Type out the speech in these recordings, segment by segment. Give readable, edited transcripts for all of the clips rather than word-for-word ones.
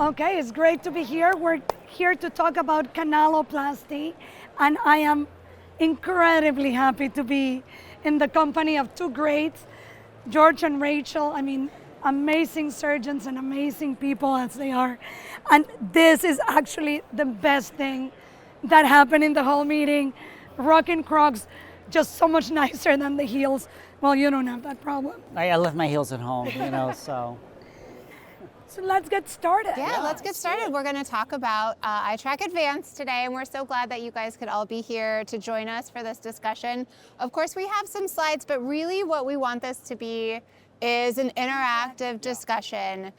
Okay, it's great to be here. We're here to talk about canaloplasty, and I am incredibly happy to be in the company of two greats, George and Rachel. I mean, amazing surgeons and amazing people as they are. And this is actually the best thing that happened in the whole meeting. Rocking Crocs, just so much nicer than the heels. Well, you don't have that problem. I left my heels at home, so. So let's get started. Yeah, let's get started. We're going to talk about iTrack Advanced today, and we're so glad that you guys could all be here to join us for this discussion. Of course, we have some slides, but really what we want this to be is an interactive discussion.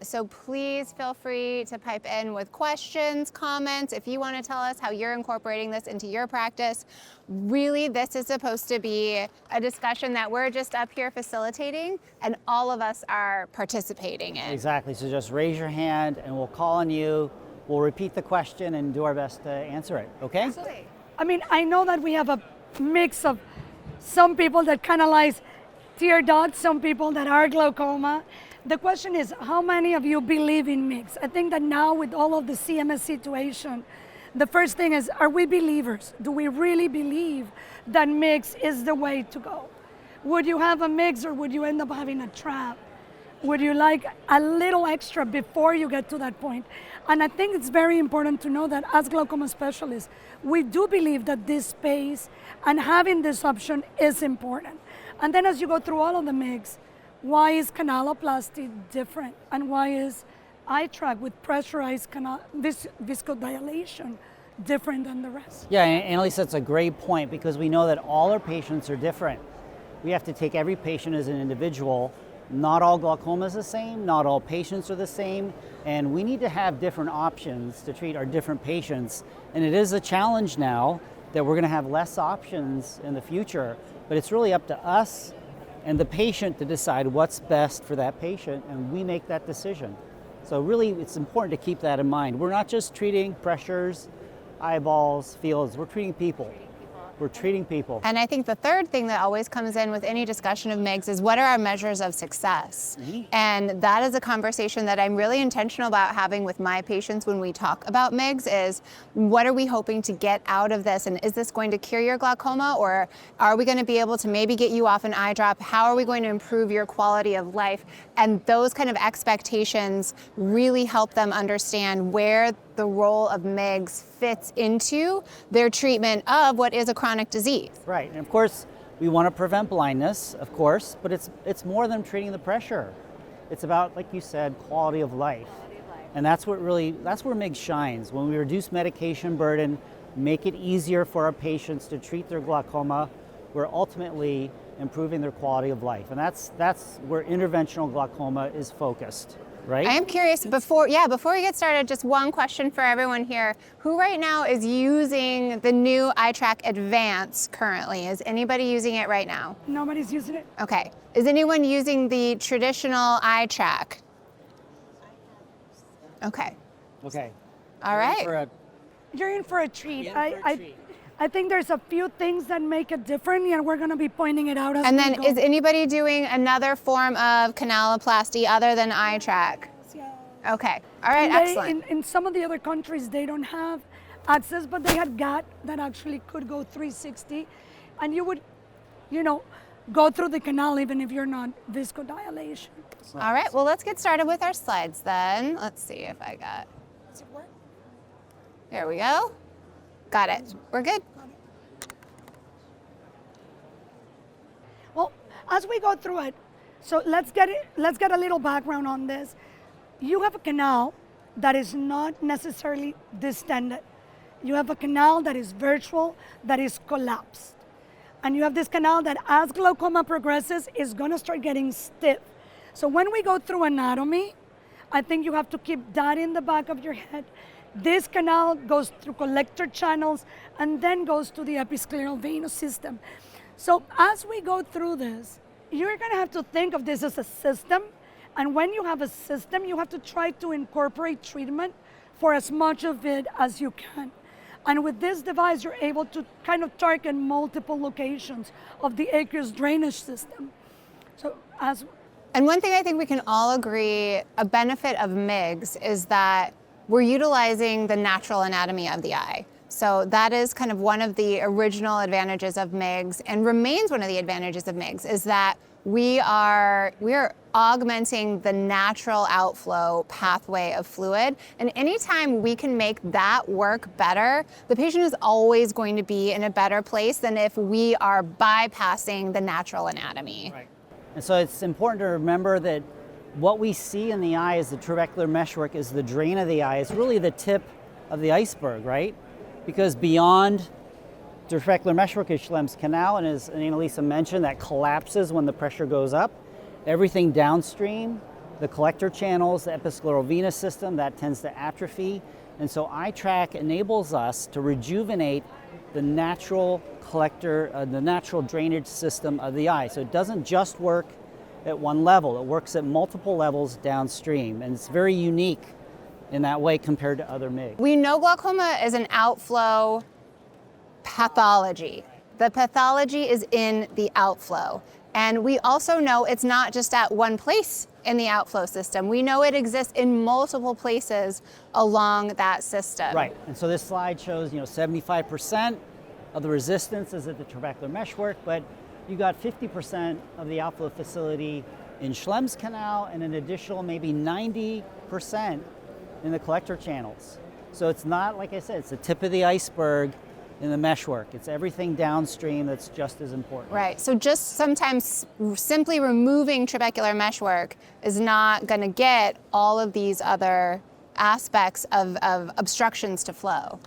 So please feel free to pipe in with questions, comments, if you want to tell us how you're incorporating this into your practice. Really, this is supposed to be a discussion that we're just up here facilitating and all of us are participating in. Exactly, so just raise your hand and we'll call on you. We'll repeat the question and do our best to answer it, okay? Absolutely. I mean, I know that we have a mix of some people that canalize tear ducts, some people that are glaucoma. The question is, how many of you believe in mix? I think that now with all of the CMS situation, the first thing is, are we believers? Do we really believe that mix is the way to go? Would you have a mix or would you end up having a trap? Would you like a little extra before you get to that point? And I think it's very important to know that as glaucoma specialists, we do believe that this space and having this option is important. And then as you go through all of the mix, why is canaloplasty different? And why is iTrack with pressurized viscodilation different than the rest? Yeah, Analisa, that's a great point because we know that all our patients are different. We have to take every patient as an individual. Not all glaucoma is the same, not all patients are the same, and we need to have different options to treat our different patients. And it is a challenge now that we're going to have less options in the future, but it's really up to us and the patient to decide what's best for that patient, and we make that decision. So really, it's important to keep that in mind. We're not just treating pressures, eyeballs, fields, we're treating people. We're treating people. And I think the third thing that always comes in with any discussion of MIGS is what are our measures of success? Mm-hmm. And that is a conversation that I'm really intentional about having with my patients when we talk about MIGS is what are we hoping to get out of this? And is this going to cure your glaucoma or are we going to be able to maybe get you off an eye drop? How are we going to improve your quality of life? And those kind of expectations really help them understand where the role of MIGS fits into their treatment of what is a chronic disease. Right, and of course, we want to prevent blindness, of course, but it's more than treating the pressure. It's about, like you said, quality of life. And that's where MIGS shines. When we reduce medication burden, make it easier for our patients to treat their glaucoma, we're ultimately improving their quality of life. And that's where interventional glaucoma is focused. Right? I am curious, before we get started, just one question for everyone here. Who right now is using the new iTrack Advance currently? Is anybody using it right now? Nobody's using it. Okay. Is anyone using the traditional iTrack? Okay. Okay. All right. You're in for a treat. I think there's a few things that make it different, and we're going to be pointing it out as we go. And then, is anybody doing another form of canaloplasty other than iTrack? Yeah. Okay. All right. Excellent. In some of the other countries, they don't have access, but they had GAT that actually could go 360, and you would, go through the canal even if you're not viscodilation. All right. Well, let's get started with our slides then. Let's see if I got. Does it work? There we go. Got it. We're good. Well, as we go through it, so let's get a little background on this. You have a canal that is not necessarily distended. You have a canal that is virtual, that is collapsed. And you have this canal that as glaucoma progresses is going to start getting stiff. So when we go through anatomy, I think you have to keep that in the back of your head. This canal goes through collector channels and then goes to the episcleral venous system. So as we go through this, you're going to have to think of this as a system. And when you have a system, you have to try to incorporate treatment for as much of it as you can. And with this device, you're able to kind of target multiple locations of the aqueous drainage system. So And one thing I think we can all agree, a benefit of MIGS is that we're utilizing the natural anatomy of the eye. So that is kind of one of the original advantages of MIGS, and remains one of the advantages of MIGS, is that we are augmenting the natural outflow pathway of fluid. And anytime we can make that work better, the patient is always going to be in a better place than if we are bypassing the natural anatomy. Right. And so it's important to remember that what we see in the eye as the trabecular meshwork is the drain of the eye. It's really the tip of the iceberg, right? Because beyond trabecular meshwork is Schlemm's canal, and as Analisa mentioned, that collapses when the pressure goes up. Everything downstream, the collector channels, the episcleral venous system, that tends to atrophy. And so iTrack enables us to rejuvenate the natural collector, the natural drainage system of the eye. So it doesn't just work at one level, it works at multiple levels downstream, and it's very unique in that way compared to other MIGS. We know glaucoma is an outflow pathology. The pathology is in the outflow. And we also know it's not just at one place in the outflow system. We know it exists in multiple places along that system. Right, and so this slide shows 75% of the resistance is at the trabecular meshwork, but you got 50% of the outflow facility in Schlemm's canal and an additional maybe 90% in the collector channels. So it's not, like I said, it's the tip of the iceberg in the meshwork. It's everything downstream that's just as important. Right, so just sometimes simply removing trabecular meshwork is not going to get all of these other aspects of obstructions to flow.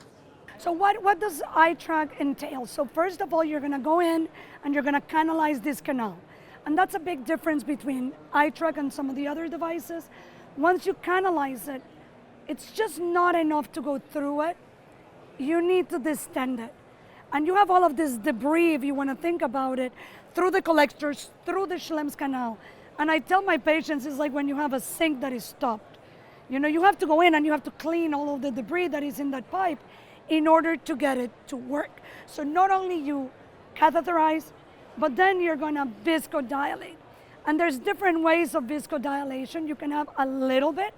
So what does iTrack entail? So first of all, you're going to go in and you're going to canalize this canal. And that's a big difference between iTrack and some of the other devices. Once you canalize it, it's just not enough to go through it. You need to distend it. And you have all of this debris, if you want to think about it, through the collectors, through the Schlemm's canal. And I tell my patients, it's like when you have a sink that is stopped. You have to go in and you have to clean all of the debris that is in that pipe in order to get it to work. So not only you catheterize, but then you're going to viscodilate. And there's different ways of viscodilation. You can have a little bit,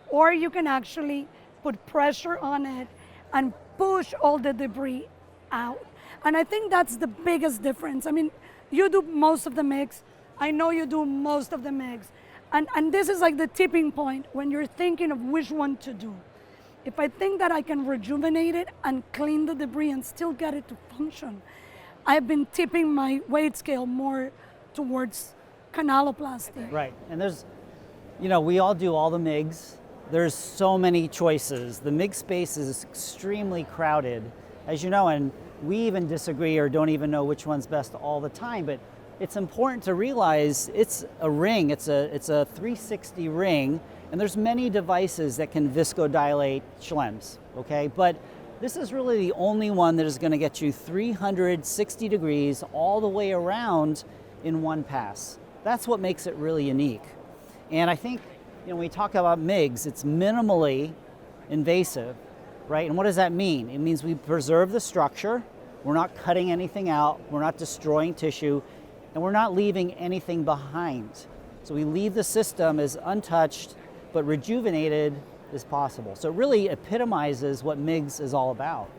or you can actually put pressure on it and push all the debris out. And I think that's the biggest difference. I mean, you do most of the MIGS. I know you do most of the MIGS. And this is like the tipping point when you're thinking of which one to do. If I think that I can rejuvenate it and clean the debris and still get it to function, I've been tipping my weight scale more towards canaloplasty. Right, and there's, we all do all the MIGS. There's so many choices. The MIG space is extremely crowded, as you know, and we even disagree or don't even know which one's best all the time, but it's important to realize it's a ring, it's a 360 ring, and there's many devices that can viscodilate Schlemm's, okay? But this is really the only one that is going to get you 360 degrees all the way around in one pass. That's what makes it really unique. And I think, when we talk about MIGS, it's minimally invasive, right? And what does that mean? It means we preserve the structure, we're not cutting anything out, we're not destroying tissue, and we're not leaving anything behind. So we leave the system as untouched but rejuvenated as possible. So it really epitomizes what MIGS is all about.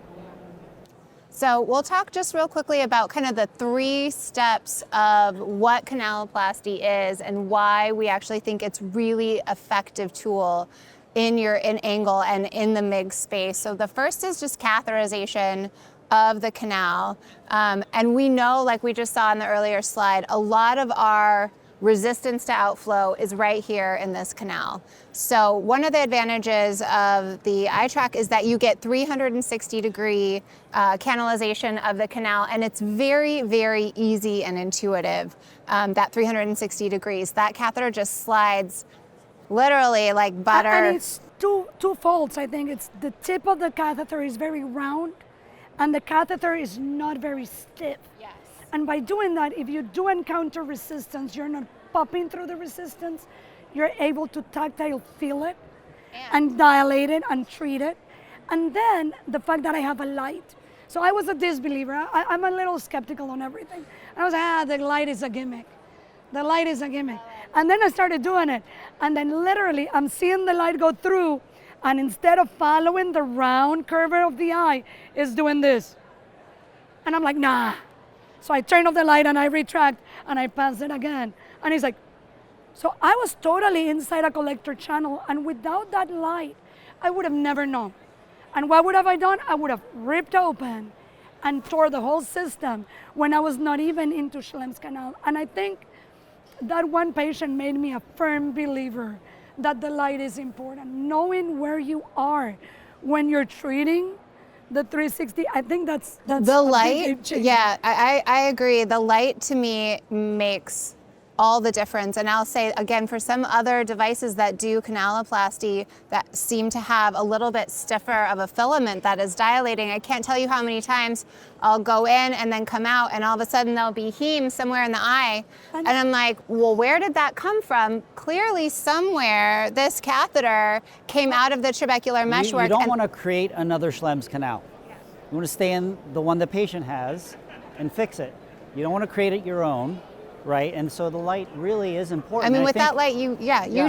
So we'll talk just real quickly about kind of the 3 steps of what canaloplasty is and why we actually think it's really effective tool in angle and in the MIGS space. So the first is just catheterization of the canal. And we know, like we just saw in the earlier slide, a lot of our resistance to outflow is right here in this canal. So one of the advantages of the iTrack is that you get 360-degree canalization of the canal, and it's very, very easy and intuitive, that 360 degrees. That catheter just slides literally like butter. And it's two folds, I think. It's the tip of the catheter is very round, and the catheter is not very stiff. Yes. And by doing that, if you do encounter resistance, you're not popping through the resistance, you're able to tactile feel it and dilate it and treat it. And then the fact that I have a light. So I was a disbeliever. I'm a little skeptical on everything. I was the light is a gimmick. The light is a gimmick. And then I started doing it. And then literally I'm seeing the light go through, and instead of following the round curve of the eye, it's doing this. And I'm like, nah. So I turn off the light and I retract and I pass it again. And he's like, so I was totally inside a collector channel, and without that light, I would have never known. And what would have I done? I would have ripped open and tore the whole system when I was not even into Schlemm's canal. And I think that one patient made me a firm believer that the light is important. Knowing where you are when you're treating the 360, I think that's the light. Yeah, I agree. The light to me makes all the difference. And I'll say again, for some other devices that do canaloplasty that seem to have a little bit stiffer of a filament that is dilating, I can't tell you how many times I'll go in and then come out and all of a sudden there'll be heme somewhere in the eye. And I'm like, well, where did that come from? Clearly somewhere this catheter came out of the trabecular meshwork. You don't want to create another Schlemm's canal. You want to stay in the one the patient has and fix it. You don't want to create it your own. Right, and so the light really is important. I mean, with that light, you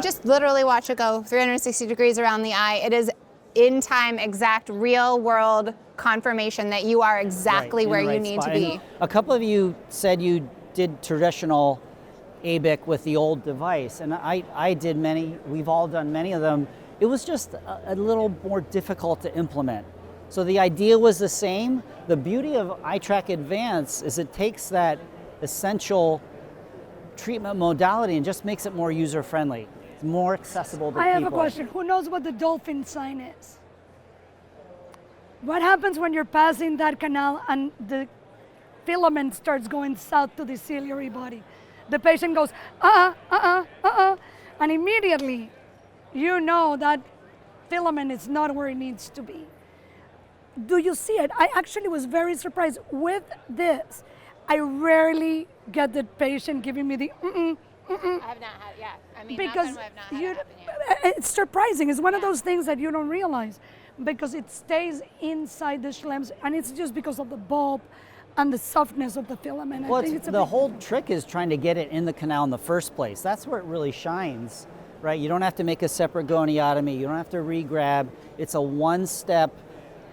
just literally watch it go 360 degrees around the eye. It is in time, exact, real world confirmation that you are exactly where you need to be. And a couple of you said you did traditional ABIC with the old device, and I did many. We've all done many of them. It was just a little more difficult to implement. So the idea was the same. The beauty of iTrack Advance is it takes that essential treatment modality and just makes it more user-friendly. It's more accessible to people. I have a question. Who knows what the dolphin sign is? What happens when you're passing that canal and the filament starts going south to the ciliary body? The patient goes, and immediately you know that filament is not where it needs to be. Do you see it? I actually was very surprised with this. I rarely get the patient giving me the I have not had, I mean, because I've not had it happen yet. it's surprising. It's one of those things that you don't realize because it stays inside the Schlemms, and it's just because of the bulb and the softness of the filament. Well, I think it's the whole trick is trying to get it in the canal in the first place. That's where it really shines, right? You don't have to make a separate goniotomy. You don't have to re-grab. It's a one-step,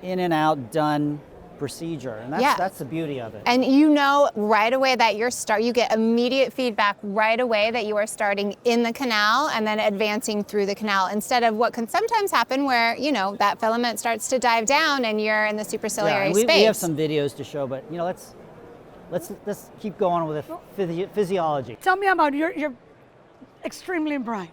in and out, done procedure, and that's the beauty of it. And you know right away that you get immediate feedback right away that you are starting in the canal and then advancing through the canal, instead of what can sometimes happen where, you know, that filament starts to dive down and you're in the superciliary space. We have some videos to show, but you know, let's keep going with the physiology. Tell me about you're extremely bright.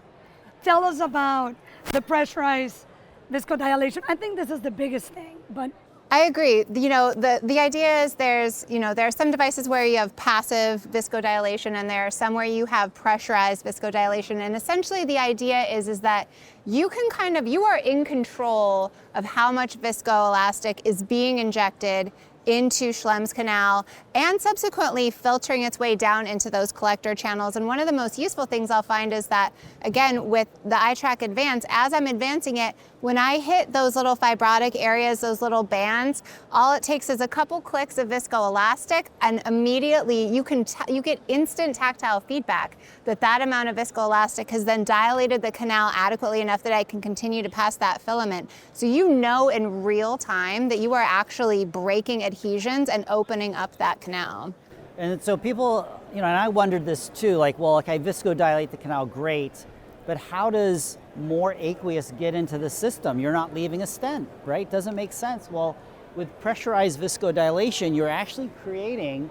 Tell us about the pressurized viscodilation. I think this is the biggest thing, but I agree. You know, the idea is there are some devices where you have passive viscodilation and there are some where you have pressurized viscodilation. And essentially the idea is that you are in control of how much viscoelastic is being injected into Schlemm's canal and subsequently filtering its way down into those collector channels. And one of the most useful things I'll find is that, again, with the iTrack Advance, as I'm advancing it, when I hit those little fibrotic areas, those little bands, all it takes is a couple clicks of viscoelastic, and immediately you get instant tactile feedback that amount of viscoelastic has then dilated the canal adequately enough that I can continue to pass that filament. So you know in real time that you are actually breaking adhesions and opening up that canal. And so people, you know, and I wondered this too, like, well, I viscodilate the canal, great, but how does more aqueous get into the system? You're not leaving a stent, right? Doesn't make sense. Well, with pressurized viscodilation, you're actually creating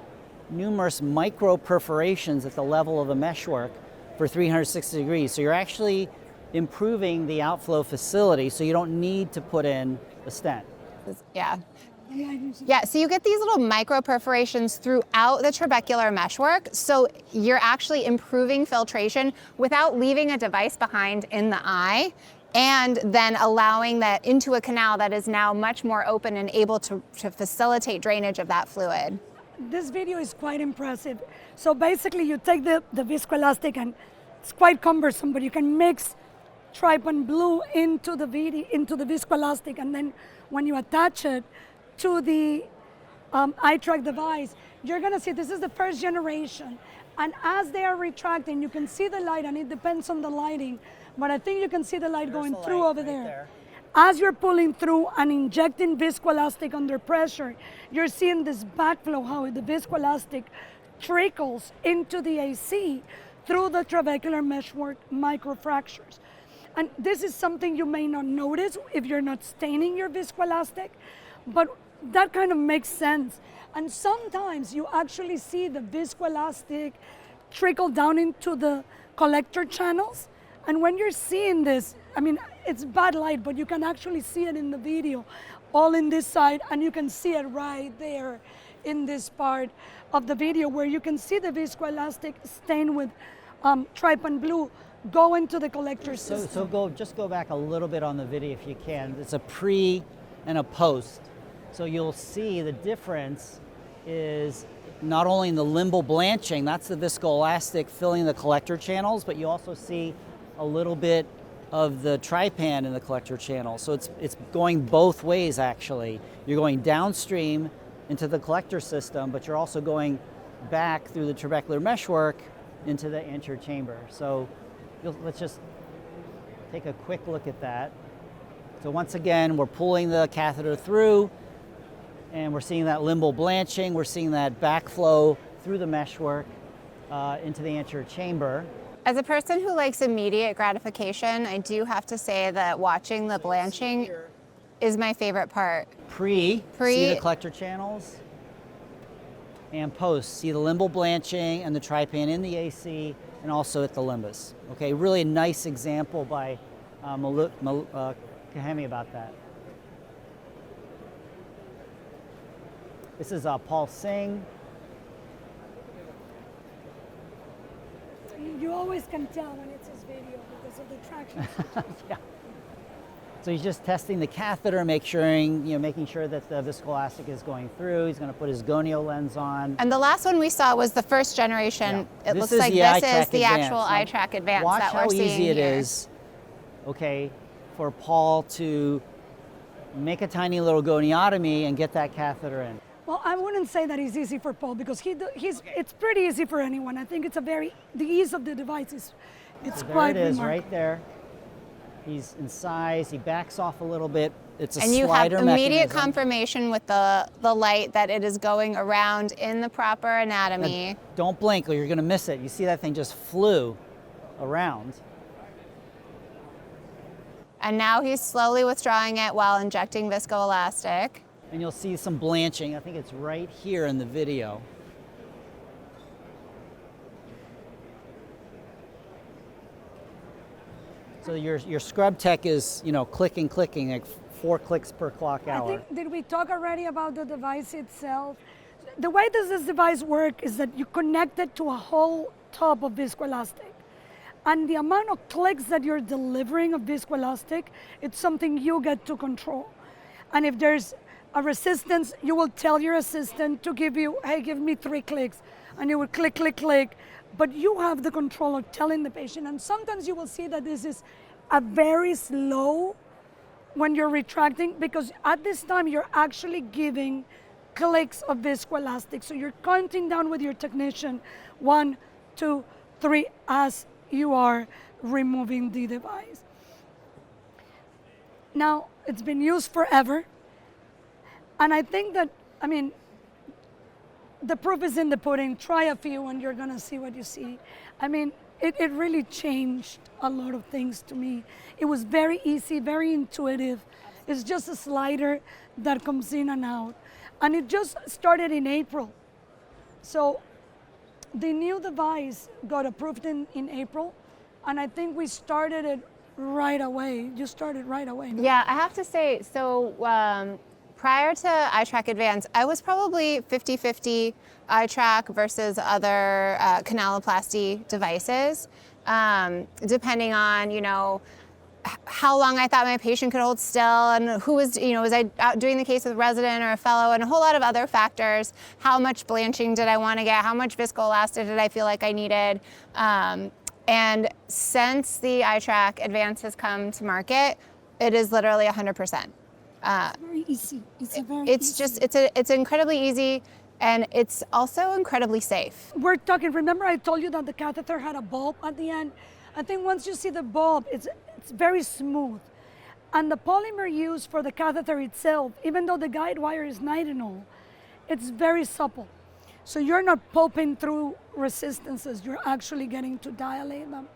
numerous micro perforations at the level of the meshwork for 360 degrees. So you're actually improving the outflow facility, so you don't need to put in a stent. Yeah. Yeah, so you get these little micro perforations throughout the trabecular meshwork, so you're actually improving filtration without leaving a device behind in the eye, and then allowing that into a canal that is now much more open and able to facilitate drainage of that fluid. This video is quite impressive. So basically you take the viscoelastic, and it's quite cumbersome, but you can mix trypan blue into the viscoelastic, and then when you attach it to the iTrack device, you're gonna see this is the first generation, And as they are retracting, you can see the light, and it depends on the lighting, but I think you can see the light going through over there. As you're pulling through and injecting viscoelastic under pressure, you're seeing this backflow, how the viscoelastic trickles into the AC through the trabecular meshwork microfractures. And this is something you may not notice if you're not staining your viscoelastic, but that kind of makes sense. And sometimes you actually see the viscoelastic trickle down into the collector channels. And when you're seeing this, I mean, it's bad light, but you can actually see it in the video, all in this side, and you can see it right there in this part of the video where you can see the viscoelastic stained with trypan blue go into the collector system. So just go back a little bit on the video if you can. It's a pre and a post. So you'll see the difference is not only in the limbal blanching, that's the viscoelastic filling the collector channels, but you also see a little bit of the trypan in the collector channel. So it's going both ways actually. You're going downstream into the collector system, but you're also going back through the trabecular meshwork into the anterior chamber. So let's just take a quick look at that. So once again, we're pulling the catheter through, and we're seeing that limbal blanching, we're seeing that backflow through the meshwork into the anterior chamber. As a person who likes immediate gratification, I do have to say that watching the blanching is my favorite part. See the collector channels, and post, see the limbal blanching and the trypan in the AC and also at the limbus. Okay, really a nice example by Kahemi about that. This is Paul Singh. You always can tell when it's his video because of the traction. Yeah. So he's just testing the catheter, making sure that the viscoelastic is going through. He's going to put his gonio lens on. And the last one we saw was the first generation. Yeah. It looks like this is the actual iTrack Advance watch that we're seeing here. how easy it is, okay, for Paul to make a tiny little goniotomy and get that catheter in. Well, I wouldn't say that it's easy for Paul because it's pretty easy for anyone. I think the ease of the device is So quite there it is, remarkable. right there. He's in size, he backs off a little bit. It's a And you have slider immediate mechanism. confirmation with the light that it is going around in the proper anatomy. Now, don't blink or you're going to miss it. You see that thing just flew around. And now he's slowly withdrawing it while injecting viscoelastic. And you'll see some blanching. I think it's right here in the video. So your scrub tech is, clicking, like 4 clicks per clock hour. I think, did we talk already about the device itself? The way this device works is that you connect it to a whole tub of viscoelastic. And the amount of clicks that you're delivering of viscoelastic, it's something you get to control. And if there's a resistance, you will tell your assistant to give me 3 clicks. And you will click, click, click. But you have the control of telling the patient. And sometimes you will see that this is a very slow when you're retracting, because at this time you're actually giving clicks of viscoelastic. So you're counting down with your technician, 1, 2, 3, as you are removing the device. Now, it's been used forever. And I think that, the proof is in the pudding. Try a few and you're gonna see what you see. It really changed a lot of things to me. It was very easy, very intuitive. It's just a slider that comes in and out. And it just started in April. So the new device got approved in April, and I think we started it right away. You started right away. No? Yeah, I have to say, so prior to iTrack Advance, I was probably 50-50 iTrack versus other canaloplasty devices, depending on, how long I thought my patient could hold still, and who was, was I out doing the case with a resident or a fellow, and a whole lot of other factors. How much blanching did I want to get? How much viscoelastic did I feel like I needed? And since the iTrack Advance has come to market, it is literally 100%. It's very easy. It's incredibly easy, And it's also incredibly safe. We're talking, remember I told you that the catheter had a bulb at the end? I think once you see the bulb, it's very smooth. And the polymer used for the catheter itself, even though the guide wire is nitinol, it's very supple. So you're not popping through resistances, you're actually getting to dilate them.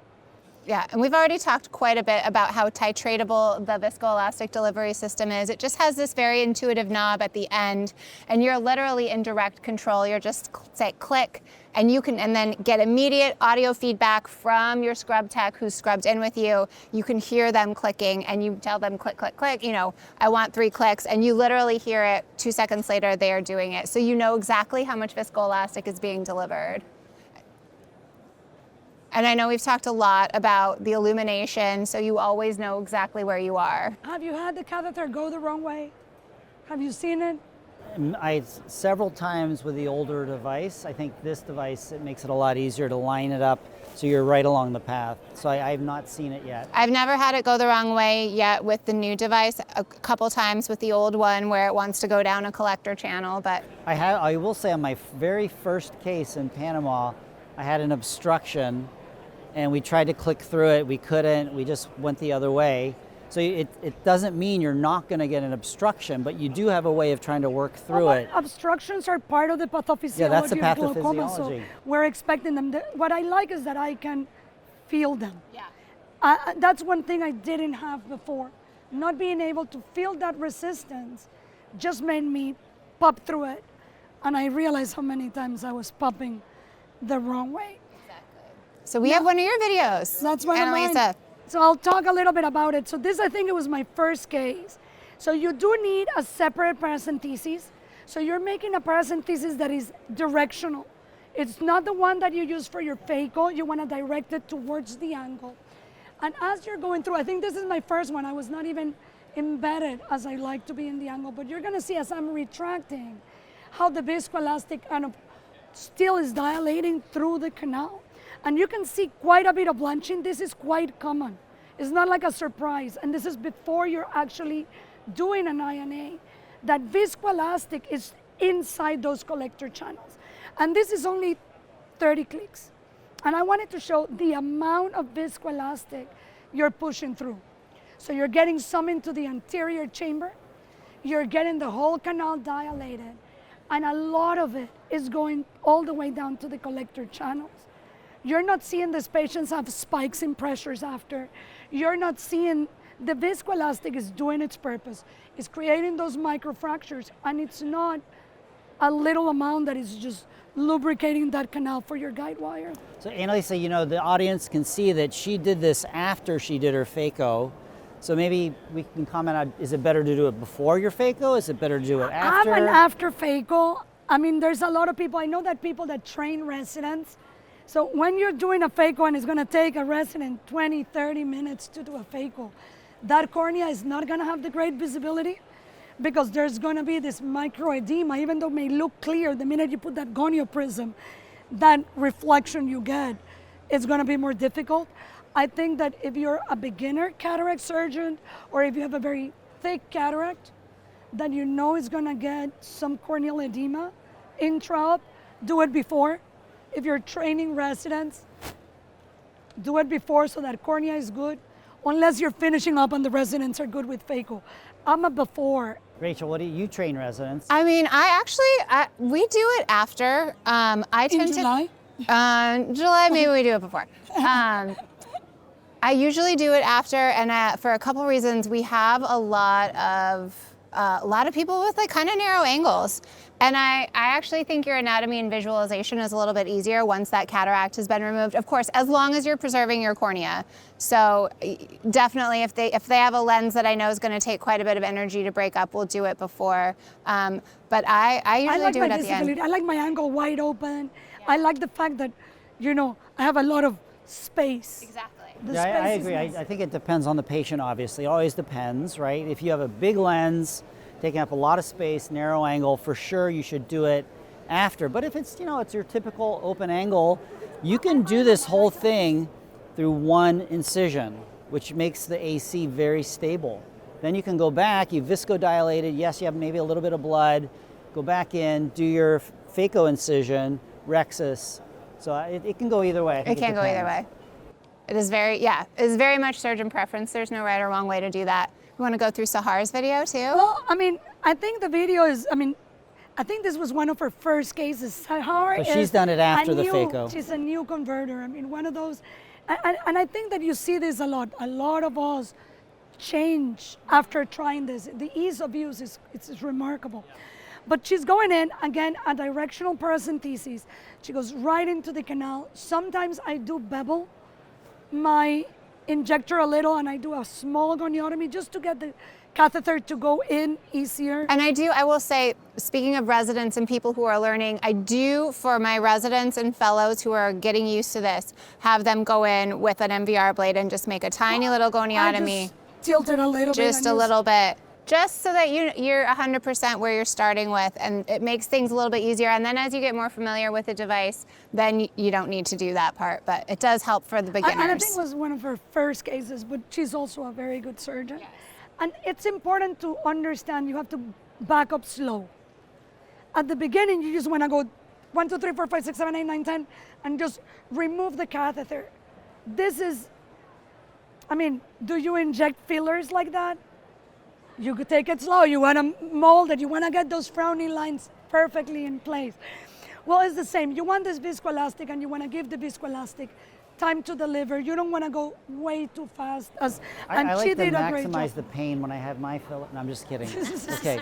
Yeah, and we've already talked quite a bit about how titratable the viscoelastic delivery system is. It just has this very intuitive knob at the end, and you're literally in direct control. You're just say click, and you can then get immediate audio feedback from your scrub tech who's scrubbed in with you. You can hear them clicking, and you tell them click, click, click, you know, I want 3 clicks, and you literally hear it 2 seconds later, they are doing it. So you know exactly how much viscoelastic is being delivered. And I know we've talked a lot about the illumination, so you always know exactly where you are. Have you had the catheter go the wrong way? Have you seen it? Several times with the older device. I think this device, it makes it a lot easier to line it up so you're right along the path. So I've not seen it yet. I've never had it go the wrong way yet with the new device. A couple times with the old one where it wants to go down a collector channel, but I will say on my very first case in Panama, I had an obstruction and we tried to click through it. We couldn't. We just went the other way. So it doesn't mean you're not going to get an obstruction, but you do have a way of trying to work through it. Obstructions are part of the pathophysiology Yeah, that's the of glaucoma, pathophysiology. so we're expecting them. What I like is that I can feel them. yeah. That's one thing I didn't have before. Not being able to feel that resistance just made me pop through it. And I realized how many times I was popping the wrong way. So we have one of your videos. That's one of mine. Analisa. So I'll talk a little bit about it. So this, I think it was my first case. So you do need a separate paracentesis. So you're making a paracentesis that is directional. It's not the one that you use for your phaco. You want to direct it towards the angle. And as you're going through, I think this is my first one. I was not even embedded as I like to be in the angle. But you're going to see as I'm retracting how the viscoelastic kind of still is dilating through the canal. And you can see quite a bit of blanching. This is quite common. It's not like a surprise. And this is before you're actually doing an INA. That viscoelastic is inside those collector channels. And this is only 30 clicks. And I wanted to show the amount of viscoelastic you're pushing through. So you're getting some into the anterior chamber. You're getting the whole canal dilated. And a lot of it is going all the way down to the collector channels. You're not seeing these patients have spikes in pressures after. You're not seeing the viscoelastic is doing its purpose. It's creating those microfractures, and it's not a little amount that is just lubricating that canal for your guide wire. So Analisa, you know, the audience can see that she did this after she did her phaco. So maybe we can comment on, is it better to do it before your phaco? Is it better to do it after? I'm an after phaco. I mean, there's a lot of people, I know that people that train residents. So when you're doing a phaco and it's gonna take a resident 20, 30 minutes to do a phaco, that cornea is not gonna have the great visibility because there's gonna be this microedema, even though it may look clear, the minute you put that gonioprism, that reflection you get is gonna be more difficult. I think that if you're a beginner cataract surgeon or if you have a very thick cataract, that you know is gonna get some corneal edema intraop, do it before. If you're training residents, do it before so that cornea is good, unless you're finishing up and the residents are good with phaco. I'm a before. Rachel, what do you train residents? I mean, we do it after. In July? July, maybe we do it before. I usually do it after, and for a couple reasons. We have a lot of people with like kind of narrow angles. And I actually think your anatomy and visualization is a little bit easier once that cataract has been removed. Of course, as long as you're preserving your cornea. So definitely if they have a lens that I know is going to take quite a bit of energy to break up, we'll do it before. But I usually like do it at the end. I like my angle wide open. Yeah. I like the fact that, you know, I have a lot of space. Exactly. Yeah, I agree. I think it depends on the patient, obviously. It always depends, right? If you have a big lens, taking up a lot of space, narrow angle, for sure you should do it after. But if it's, you know, it's your typical open angle, you can do this whole thing through one incision, which makes the AC very stable. Then you can go back, you viscodilated, yes, you have maybe a little bit of blood, go back in, do your phaco incision, rhexis. So it can go either way. It can go either way. It is very much surgeon preference. There's no right or wrong way to do that. You want to go through Sahar's video too? Well, I mean, I think the video is, I think this was one of her first cases. Sahar So she's done it after the phaco. She's a new converter. I mean, one of those, and I think that you see this a lot. A lot of us change after trying this. The ease of use is remarkable. But she's going in, again, a directional paracentesis. She goes right into the canal. Sometimes I do bevel my injector a little, and I do a small goniotomy just to get the catheter to go in easier. And I will say, speaking of residents and people who are learning, I do, for my residents and fellows who are getting used to this, have them go in with an MVR blade and just make a tiny little goniotomy. I just tilt it a little bit. Just a little bit. Just so that you're 100% where you're starting with, and it makes things a little bit easier. And then as you get more familiar with the device, then you don't need to do that part, but it does help for the beginners. And I think it was one of her first cases, but she's also a very good surgeon. Yes. And it's important to understand you have to back up slow. At the beginning, you just want to go 1, 2, 3, 4, 5, 6, 7, 8, 9, 10, and just remove the catheter. This is, do you inject fillers like that? You could take it slow. You want to mold it. You want to get those frowning lines perfectly in place. Well, it's the same. You want this viscoelastic, and you want to give the viscoelastic time to deliver. You don't want to go way too fast. I like to maximize the pain when I have my filler. No, I'm just kidding. Okay.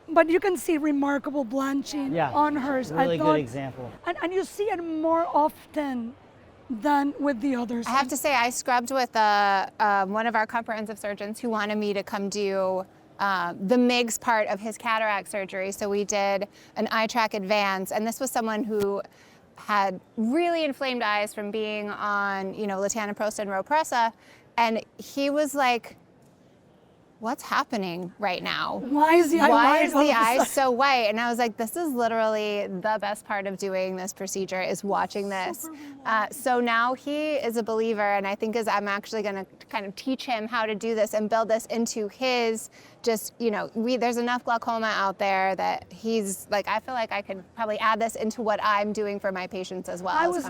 But you can see remarkable blanching on hers. Really good example. And you see it more often than with the others. I have to say, I scrubbed with one of our comprehensive surgeons who wanted me to come do the MIGS part of his cataract surgery. So we did an iTrack advance, and this was someone who had really inflamed eyes from being on, latanoprost and Ropressa, and he was like, what's happening right now? Why is the eye so white? And I was like, this is literally the best part of doing this procedure, is watching this. So now he is a believer, and I think I'm actually going to kind of teach him how to do this and build this into his there's enough glaucoma out there that he's like, I feel like I could probably add this into what I'm doing for my patients as well. I was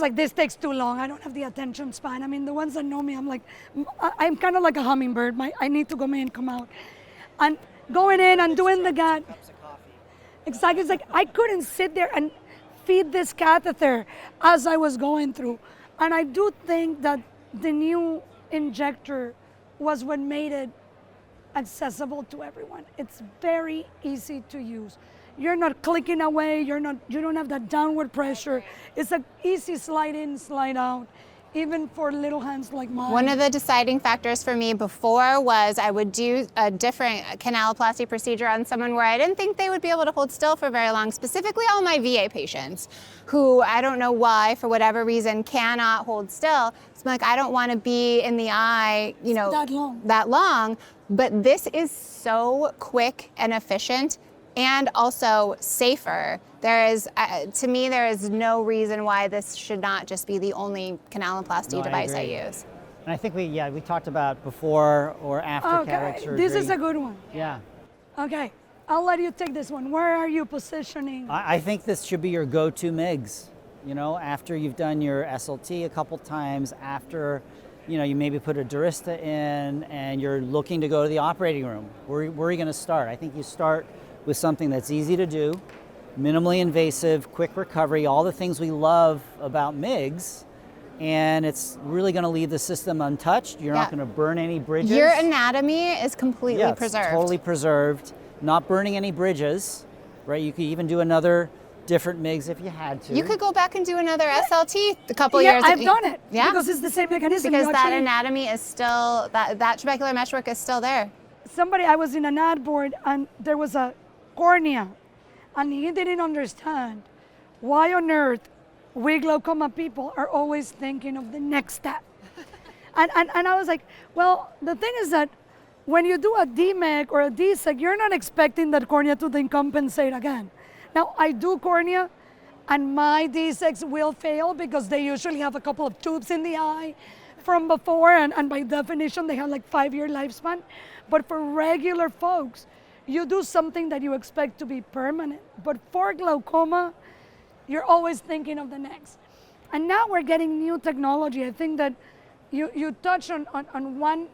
like, this takes too long. I don't have the attention span. The ones that know me, I'm kind of like a hummingbird. I need to go in, come out. And going in and doing the gut. Exactly. It's like I couldn't sit there and feed this catheter as I was going through. And I do think that the new injector was what made it accessible to everyone. It's very easy to use. You're not clicking away, you don't have that downward pressure. It's an easy slide in, slide out, even for little hands like mine. One of the deciding factors for me before was I would do a different canaloplasty procedure on someone where I didn't think they would be able to hold still for very long, specifically all my VA patients who, I don't know why, for whatever reason, cannot hold still. So I'm like, I don't want to be in the eye, that long. But this is so quick and efficient, and also safer. To me, there is no reason why this should not just be the only canaloplasty device I use. And I think we talked about before or after cataract surgery. This is a good one. Yeah. Okay, I'll let you take this one. Where are you positioning? I think this should be your go-to MIGS. After you've done your SLT a couple times, after you maybe put a Durista in and you're looking to go to the operating room. Where are you going to start? I think you start with something that's easy to do, minimally invasive, quick recovery, all the things we love about MIGS, and it's really going to leave the system untouched. You're not going to burn any bridges. Your anatomy is completely preserved. It's totally preserved, not burning any bridges, right? You could even do another different MIGS if you had to. You could go back and do another SLT a couple years. Yeah, I've done it. Yeah, because it's the same mechanism. Because that anatomy is still, that trabecular meshwork is still there. I was in an ad board, and there was a cornea, and he didn't understand why on earth we glaucoma people are always thinking of the next step. and I was like, well, the thing is that when you do a DMEC or a DSEC, you're not expecting that cornea to then compensate again. Now, I do cornea, and my DSECs will fail because they usually have a couple of tubes in the eye from before, and by definition, they have like 5-year lifespan. But for regular folks, you do something that you expect to be permanent. But for glaucoma, you're always thinking of the next. And now we're getting new technology. I think that you touch on one,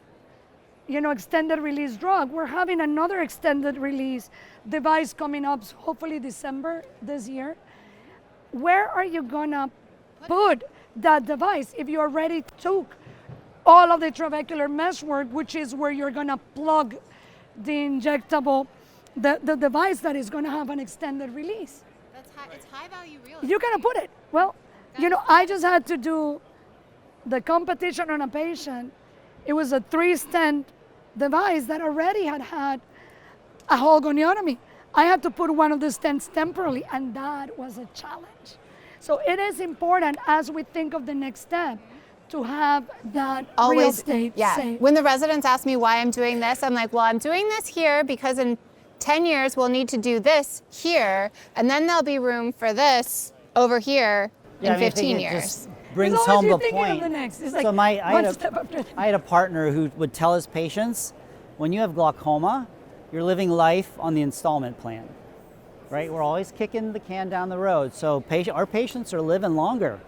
extended release drug. We're having another extended release device coming up, hopefully December this year. Where are you gonna put that device if you already took all of the trabecular meshwork, which is where you're gonna plug the injectable, the device that is gonna have an extended release? It's high value real estate. You're gonna put it. Well, I just had to do the competition on a patient. It was a 3-stent device that already had a whole goniotomy. I had to put one of the stents temporarily, and that was a challenge. So it is important as we think of the next step to have that real estate safe. When the residents ask me why I'm doing this, I'm like, well, I'm doing this here because in 10 years we'll need to do this here, and then there'll be room for this over here in 15 years. Just brings home the point. So I had a partner who would tell his patients, when you have glaucoma, you're living life on the installment plan, right? We're always kicking the can down the road. So our patients are living longer,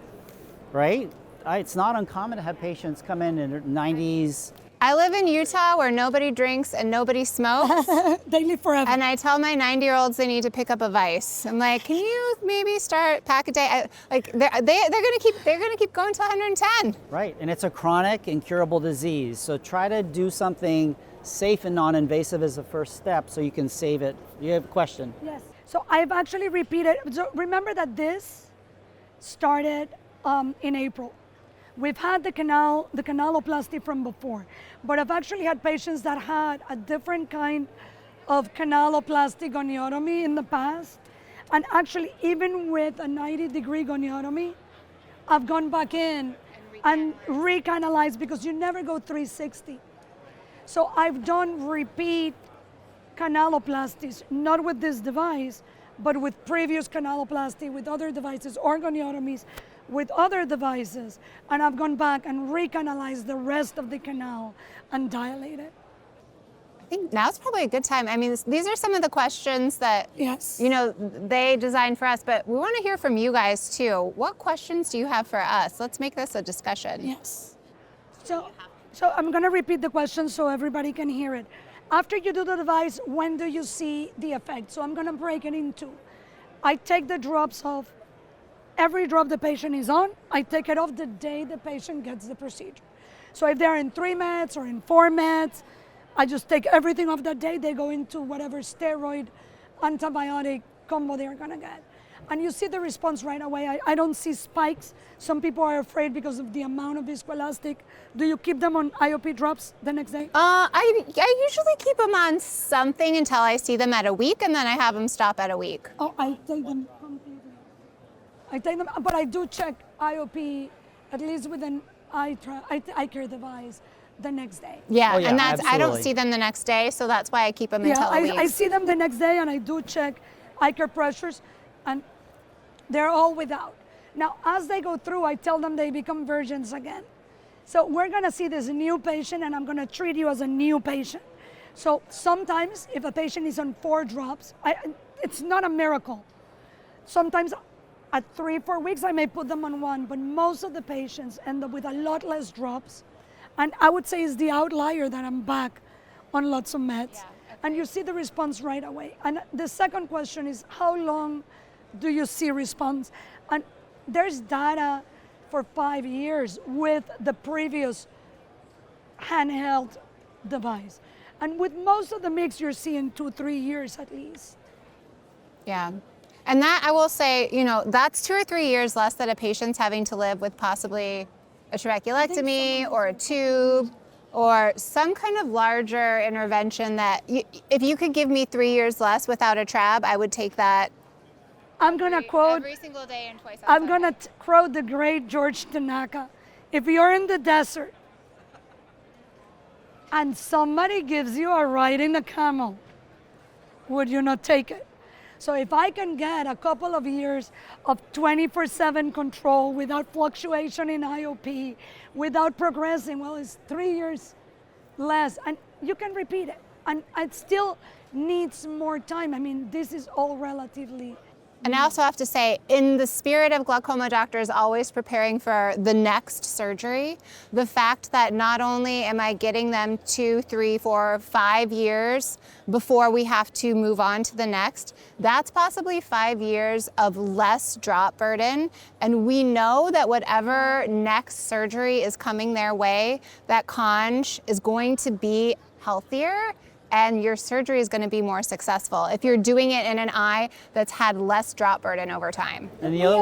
right? It's not uncommon to have patients come in their 90s. I live in Utah where nobody drinks and nobody smokes. They live forever. And I tell my 90-year-olds they need to pick up a vice. I'm like, can you maybe start pack a day? They're gonna keep going to 110. Right, and it's a chronic incurable disease. So try to do something safe and non-invasive as a first step so you can save it. You have a question? Yes. So I've actually repeated. So remember that this started in April. We've had the canaloplasty from before, but I've actually had patients that had a different kind of canaloplasty goniotomy in the past. And actually, even with a 90-degree goniotomy, I've gone back in and recanalized because you never go 360. So I've done repeat canaloplasties, not with this device, but with previous canaloplasty, with other devices, or goniotomies, with other devices, and I've gone back and recanalized the rest of the canal and dilated. I think now's probably a good time. I mean, these are some of the questions that they designed for us, but we want to hear from you guys too. What questions do you have for us? Let's make this a discussion. Yes. So I'm going to repeat the question so everybody can hear it. After you do the device, when do you see the effect? So I'm going to break it in two. I take the drops off. Every drop the patient is on, I take it off the day the patient gets the procedure. So if they're in 3 meds or in 4 meds, I just take everything off that day. They go into whatever steroid, antibiotic combo they're gonna get. And you see the response right away. I don't see spikes. Some people are afraid because of the amount of viscoelastic. Do you keep them on IOP drops the next day? I usually keep them on something until I see them at a week, and then I have them stop at a week. Oh, I take them completely. But I do check IOP at least with an iCare device the next day. Yeah, and that's absolutely. I don't see them the next day, so that's why I keep them until a week. I see them the next day, and I do check iCare pressures, and they're all without. Now, as they go through, I tell them they become virgins again. So we're gonna see this new patient, and I'm gonna treat you as a new patient. So sometimes, if a patient is on 4 drops, it's not a miracle. Sometimes at 3-4 weeks, I may put them on 1, but most of the patients end up with a lot less drops. And I would say it's the outlier that I'm back on lots of meds. Yeah, okay. And you see the response right away. And the second question is, how long do you see response? And there's data for 5 years with the previous handheld device. And with most of the mix, you're seeing 2-3 years at least. Yeah. And that, I will say, that's 2 or 3 years less that a patient's having to live with possibly a trabeculectomy or a tube or some kind of larger intervention that, if you could give me 3 years less without a trab, I would take that. I'm going to quote, every single day and twice I'm going to quote the great George Tanaka. If you're in the desert and somebody gives you a ride in a camel, would you not take it? So if I can get a couple of years of 24/7 control without fluctuation in IOP, without progressing, well, it's 3 years less, and you can repeat it. and it still needs more time. I mean, this is all relatively. And I also have to say, in the spirit of glaucoma doctors always preparing for the next surgery, the fact that not only am I getting them 2, 3, 4, 5 years before we have to move on to the next, that's possibly 5 years of less drop burden. And we know that whatever next surgery is coming their way, that conj is going to be healthier and your surgery is going to be more successful if you're doing it in an eye that's had less drop burden over time. And the other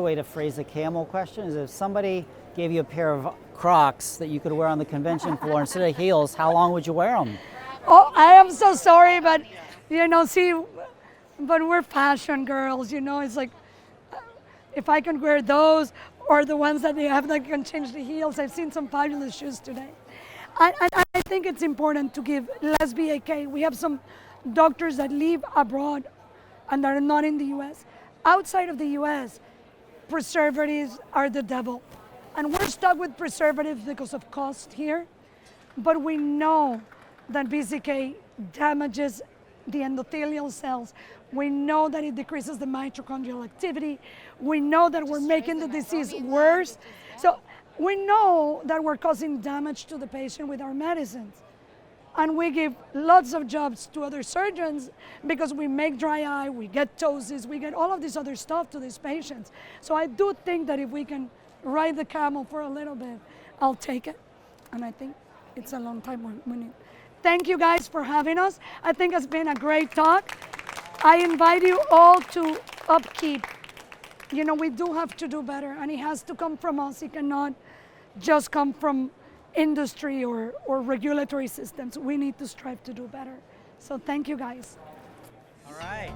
way to phrase the camel question is, if somebody gave you a pair of Crocs that you could wear on the convention floor instead of heels, how long would you wear them? Oh, I am so sorry, but see, but we're fashion girls, it's like, if I can wear those or the ones that they have that can change the heels. I've seen some fabulous shoes today. I think it's important to give less BAK. We have some doctors that live abroad and that are not in the US. Outside of the US, preservatives are the devil. And we're stuck with preservatives because of cost here. But we know that BCK damages the endothelial cells. We know that it decreases the mitochondrial activity. We know that we're making the disease worse. So we know that we're causing damage to the patient with our medicines. And we give lots of jobs to other surgeons because we make dry eye, we get ptosis, we get all of this other stuff to these patients. So I do think that if we can ride the camel for a little bit, I'll take it. And I think it's a long time we need. Thank you guys for having us. I think it's been a great talk. I invite you all to upkeep. We do have to do better, and it has to come from us. It cannot just come from industry or regulatory systems. We need to strive to do better. So thank you guys. All right.